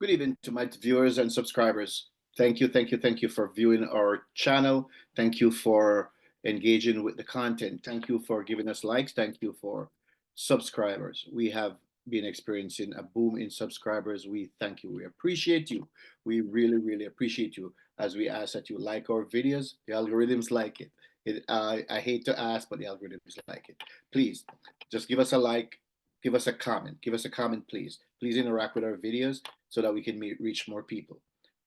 Good evening to my viewers and subscribers. Thank you, thank you, thank you for viewing our channel. Thank you for engaging with the content. Thank you for giving us likes. Thank you for subscribers. We have been experiencing a boom in subscribers. We thank you. We appreciate you. We really, really appreciate you as we ask that you like our videos. The algorithms like it. I hate to ask, but the algorithms like it. Please just give us a like, give us a comment. Give us a comment, please. Please interact with our videos so that we can reach more people.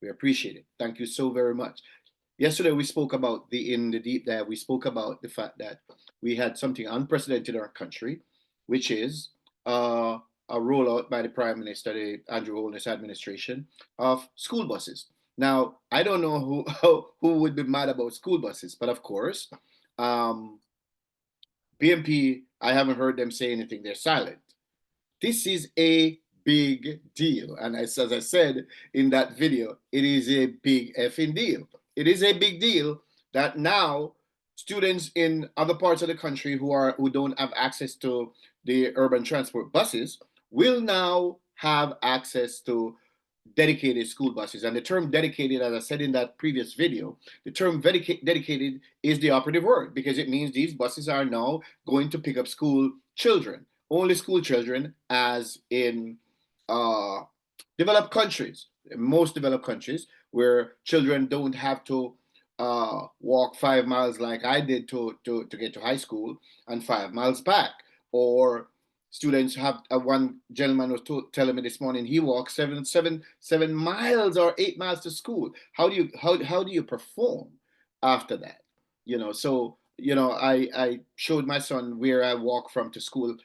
We appreciate it. Thank you so very much. Yesterday we spoke about in the deep dive, we spoke about the fact that we had something unprecedented in our country, which is a rollout by the Prime Minister, the Andrew Holness administration, of school buses. Now, I don't know who would be mad about school buses, but of course, BMP, I haven't heard them say anything. They're silent. This is a big deal. And as I said in that video, it is a big effing deal. It is a big deal that now students in other parts of the country who don't have access to the urban transport buses will now have access to dedicated school buses. And the term dedicated, as I said in that previous video, the term dedicated is the operative word, because it means these buses are now going to pick up school children, only school children, as in developed countries, most developed countries, where children don't have to walk 5 miles like I did to get to high school and 5 miles back. Or students have one gentleman was telling me this morning he walks 7 miles or 8 miles to school. How do you perform after that? So I showed my son where I walk from to school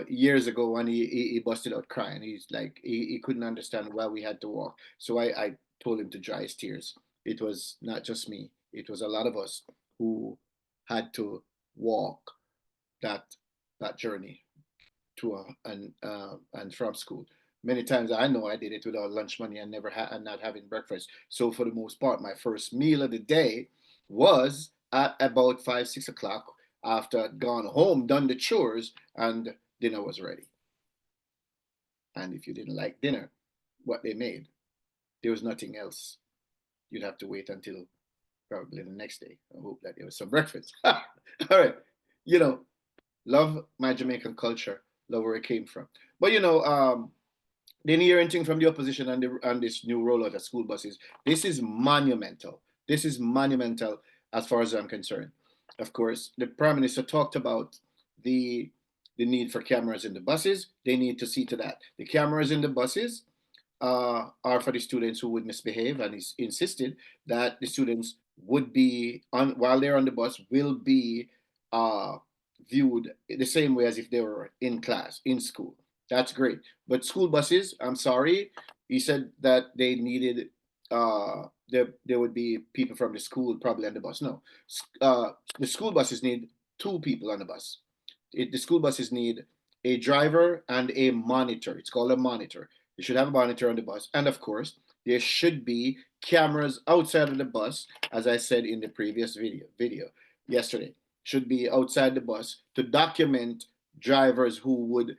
years ago, and he busted out crying. He's like he couldn't understand why we had to walk. So I told him to dry his tears. It was not just me; it was a lot of us who had to walk that journey to and from school. Many times I know I did it without lunch money and and not having breakfast. So for the most part, my first meal of the day was at about 5, 6 o'clock, after I'd gone home, done the chores, and dinner was ready. And if you didn't like dinner, what they made, there was nothing else. You'd have to wait until probably the next day and hope that there was some breakfast. All right. You know, love my Jamaican culture, love where it came from. But didn't hear anything from the opposition on this new rollout of school buses. This is monumental. This is monumental as far as I'm concerned. Of course, the Prime Minister talked about the need for cameras in the buses. They need to see to that. The cameras in the buses are for the students who would misbehave, and he insisted that the students would be on while they're on the bus will be uh, viewed the same way as if they were in class in school. That's great. But school buses, I'm sorry, he said that they needed there would be people from the school probably on the bus. No, the school buses need two people on the bus. The school buses need a driver and a monitor. It's called a monitor. You should have a monitor on the bus, and of course, there should be cameras outside of the bus, as I said in the previous video yesterday. Should be outside the bus to document drivers who would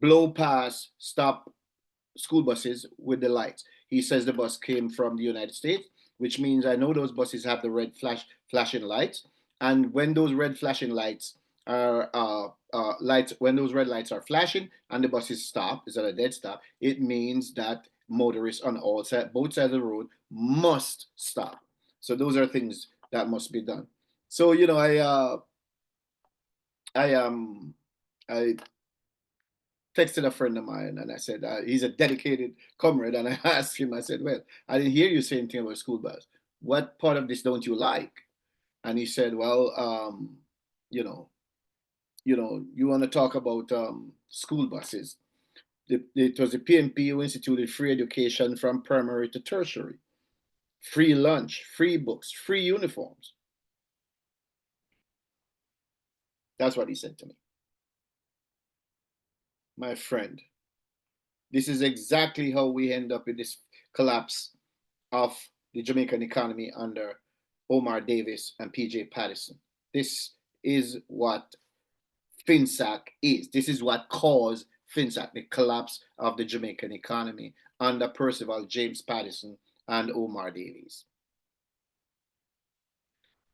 blow past, stop school buses with the lights. He says the bus came from the United States, which means I know those buses have the red flashing lights. And when those red flashing lights are when those red lights are flashing and the buses stop, is at a dead stop, it means that motorists on both sides of the road must stop. So those are things that must be done. So I texted a friend of mine and I said, he's a dedicated comrade. And I asked him, I said, well, I didn't hear you say anything about school bus. What part of this don't you like? And he said, well, you want to talk about school buses. It was the PNP who instituted free education from primary to tertiary, free lunch, free books, free uniforms. That's what he said to me. My friend, this is exactly how we end up in this collapse of the Jamaican economy under Omar Davis and PJ Patterson. This is what FinSAC is. This is what caused hints at the collapse of the Jamaican economy under Percival James Patterson and Omar Davies.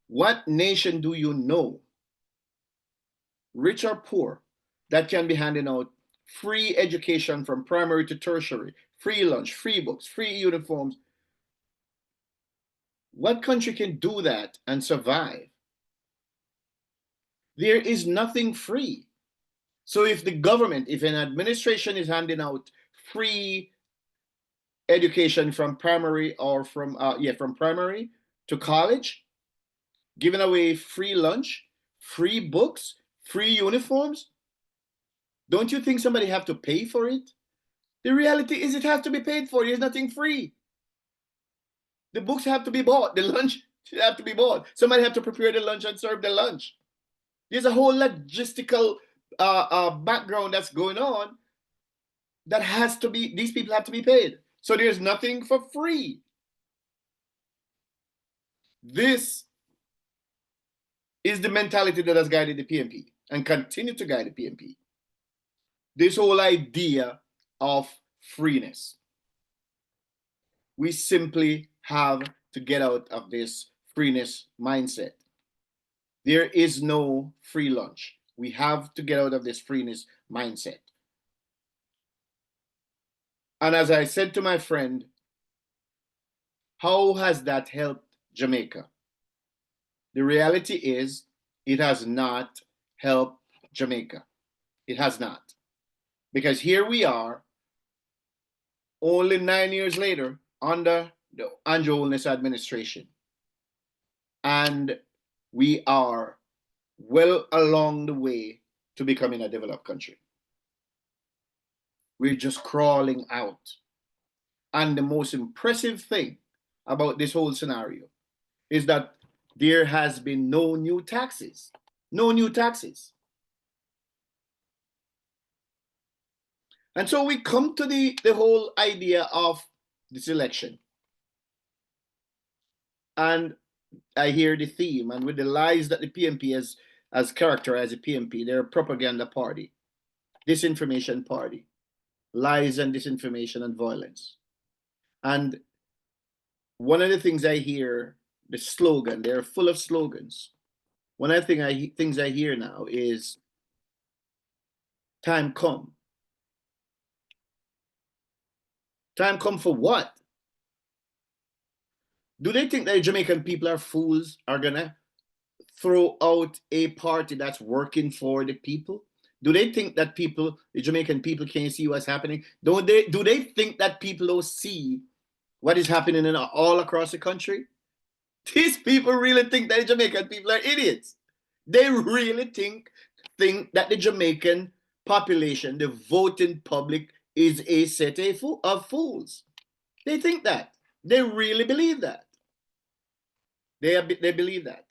What nation do you know, rich or poor, that can be handing out free education from primary to tertiary, free lunch, free books, free uniforms? What country can do that and survive? There is nothing free. So if the government, if an administration is handing out free education from primary or from primary to college, giving away free lunch, free books, free uniforms, don't you think somebody have to pay for it? The reality is it has to be paid for. There's nothing free. The books have to be bought. The lunch have to be bought. Somebody have to prepare the lunch and serve the lunch. There's a whole logistical background that's going on that has to be, these people have to be paid. So there's nothing for free. This is the mentality that has guided the PNP and continue to guide the PNP. This whole idea of freeness. We simply have to get out of this freeness mindset. There is no free lunch. We have to get out of this freeness mindset. And as I said to my friend, how has that helped Jamaica? The reality is it has not helped Jamaica. It has not. Because here we are, only 9 years later, under the Andrew Holness administration. And we are well along the way to becoming a developed country. We're just crawling out. And the most impressive thing about this whole scenario is that there has been no new taxes. No new taxes. And so we come to the whole idea of this election. And I hear the theme, and with the lies that the PNP has characterized the PNP, they're a propaganda party, disinformation party, lies and disinformation and violence. And one of the things I hear, the slogan, they're full of slogans. One of the things I hear now is time come. Time come for what? Do they think that the Jamaican people are fools, are gonna throw out a party that's working for the people? Do they think that people, the Jamaican people, can't see what's happening? Do they think that people don't see what is happening in all across the country? These people really think that the Jamaican people are idiots. They really think that the Jamaican population, the voting public, is a set of fools. They think that. They really believe that. They believe that.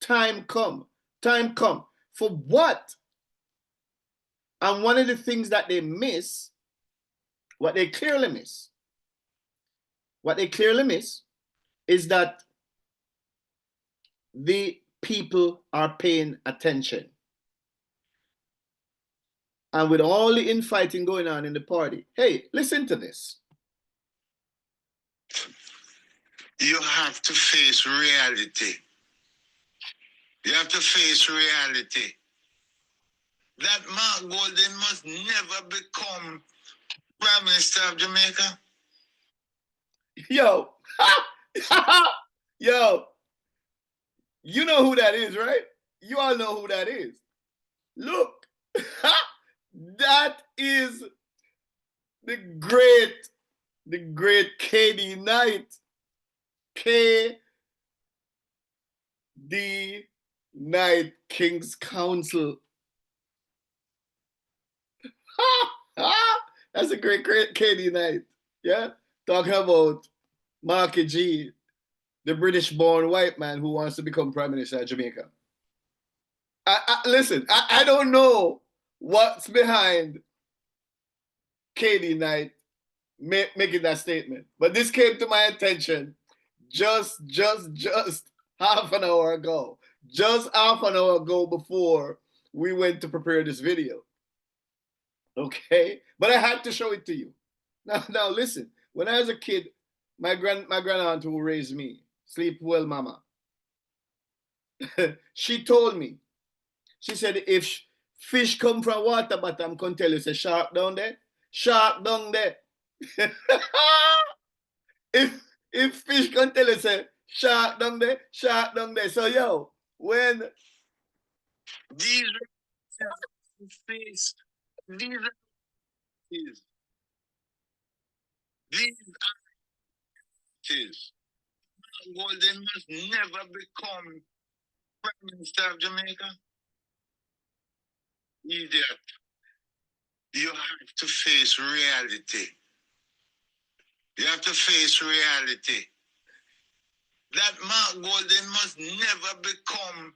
Time come. Time come. For what? And one of the things that they miss, what they clearly miss is that the people are paying attention. And with all the infighting going on in the party, hey, listen to this. You have to face reality. You have to face reality. That Mark Golden must never become Prime Minister of Jamaica. Yo, yo, you know who that is, right? You all know who that is. Look, that is the great KD Knight. KD Knight, King's Council. That's a great KD Knight. Yeah, talking about Marky G, the British-born white man who wants to become Prime Minister of Jamaica. Listen, I don't know what's behind KD Knight making that statement, but this came to my attention just half an hour ago. Just half an hour ago before we went to prepare this video. Okay, but I had to show it to you. Now listen. When I was a kid, my grandaunt who raised me, sleep well, mama. She told me. She said, if fish come from water bottom, come tell you, say shark down there, shark down there. if if fish can tell you, say shark down there, shark down there. So yo, when These face, these is, these is. Golden must never become Prime Minister of Jamaica. Idiot. You have to face reality. You have to face reality. That Mark Golden must never become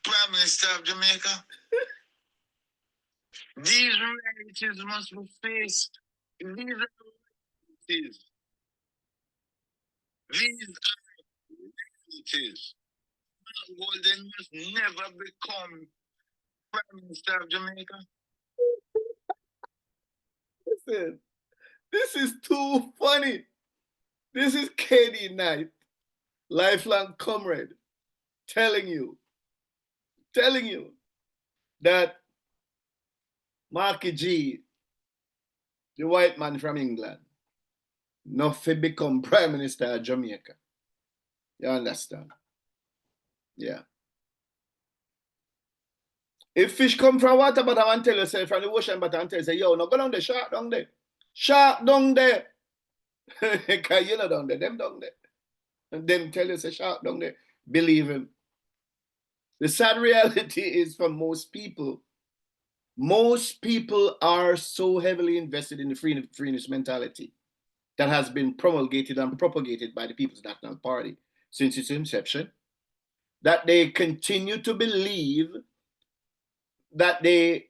Prime Minister of Jamaica. These realities must be faced. These are realities. These are realities. Mark Golden must never become Prime Minister of Jamaica. listen, this is too funny. This is KD Knight, lifelong comrade, telling you that Marky G, the white man from England, not to become Prime Minister of Jamaica. You understand? Yeah. If fish come from water bottom and tell yourself from the ocean bottom and tell you, say, yo, no, go down there, shark down there. Shark down there. Because you're not down there, them down there. And them tell you, say, shark down there. Believe him. The sad reality is for most people are so heavily invested in the freeness mentality that has been promulgated and propagated by the People's National Party since its inception, that they continue to believe that they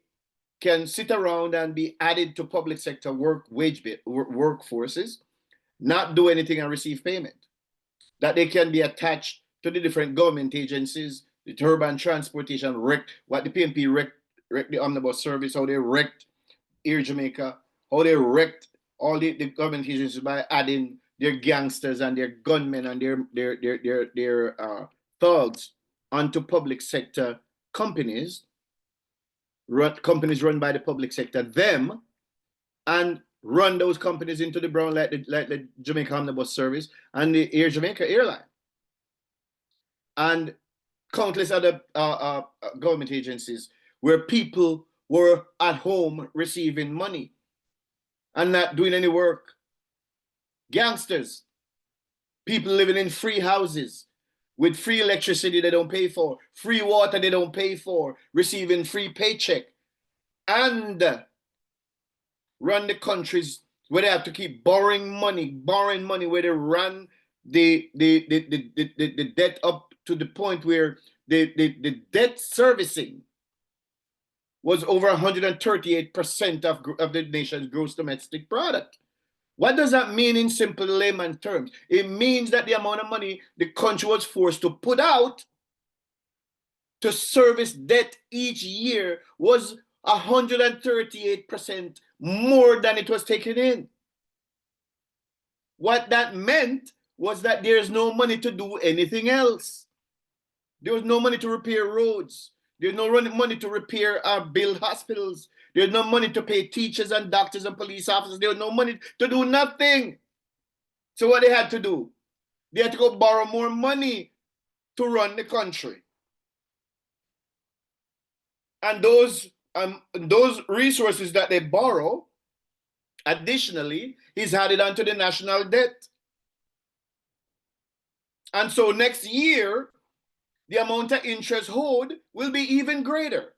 can sit around and be added to public sector workforces, not do anything and receive payment. That they can be attached to the different government agencies, the urban transportation wrecked, what the PNP wrecked the omnibus service, how they wrecked Air Jamaica, how they wrecked all the government agencies by adding their gangsters and their gunmen and their thugs onto public sector companies, companies run by the public sector, them, and run those companies into the brown like the Jamaica Omnibus Service and the Air Jamaica airline. And countless other government agencies where people were at home receiving money and not doing any work. Gangsters, people living in free houses with free electricity they don't pay for, free water they don't pay for, receiving free paycheck, and run the countries where they have to keep borrowing money, where they run the debt up to the point where the debt servicing was over 138% of the nation's gross domestic product. What does that mean in simple layman terms? It means that the amount of money the country was forced to put out to service debt each year was 138% more than it was taken in. What that meant was that there's no money to do anything else. There was no money to repair roads. There's no money to repair or build hospitals. There's no money to pay teachers and doctors and police officers. There was no money to do nothing. So what they had to do? They had to go borrow more money to run the country. And those resources that they borrow, additionally, is added onto the national debt. And so next year, the amount of interest owed will be even greater.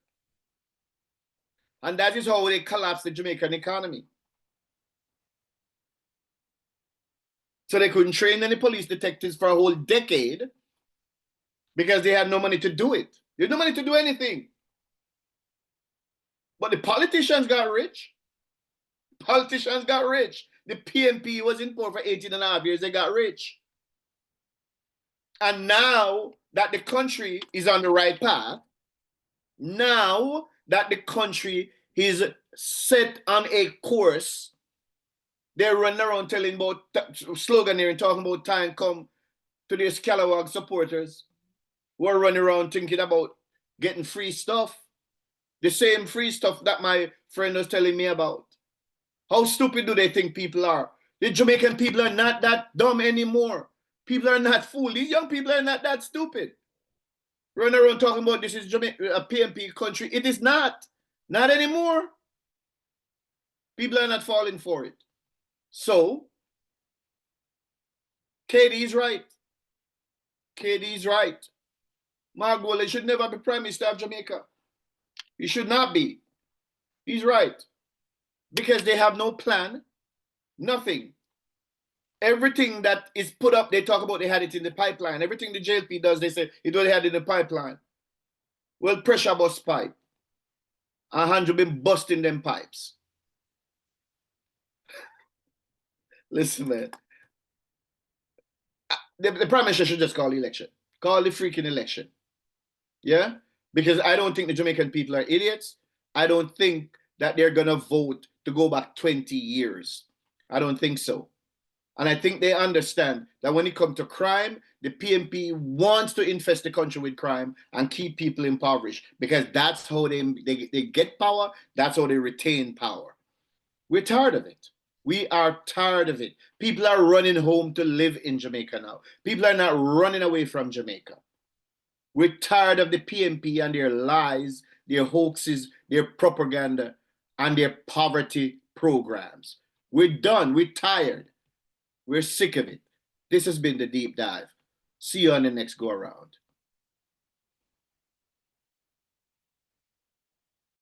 And that is how they collapse the Jamaican economy. So they couldn't train any police detectives for a whole decade because they had no money to do it. They had no money to do anything. But the politicians got rich. Politicians got rich. The PNP was in power for 18 and a half years. They got rich. And now that the country is on the right path, now that the country is set on a course. They're running around telling about slogan here and talking about time come to their Scalawag supporters who are running around thinking about getting free stuff. The same free stuff that my friend was telling me about. How stupid do they think people are? The Jamaican people are not that dumb anymore. People are not fooled. These young people are not that stupid. Running around talking about this is Jamaica, a PMP country. It is not. Not anymore. People are not falling for it. So, KD's right. KD's right. Margole should never be Prime Minister of Jamaica. He should not be. He's right. Because they have no plan, nothing. Everything that is put up, they talk about they had it in the pipeline. Everything the JLP does, they say it already had it in the pipeline. Well, pressure bust pipe. 100 been busting them pipes. Listen, man. The Prime Minister should just call the election. Call the freaking election. Yeah? Because I don't think the Jamaican people are idiots. I don't think that they're going to vote to go back 20 years. I don't think so. And I think they understand that when it comes to crime, the PMP wants to infest the country with crime and keep people impoverished because that's how they get power. That's how they retain power. We're tired of it. We are tired of it. People are running home to live in Jamaica now. People are not running away from Jamaica. We're tired of the PMP and their lies, their hoaxes, their propaganda, and their poverty programs. We're done. We're tired. We're sick of it. This has been the deep dive. See you on the next go around.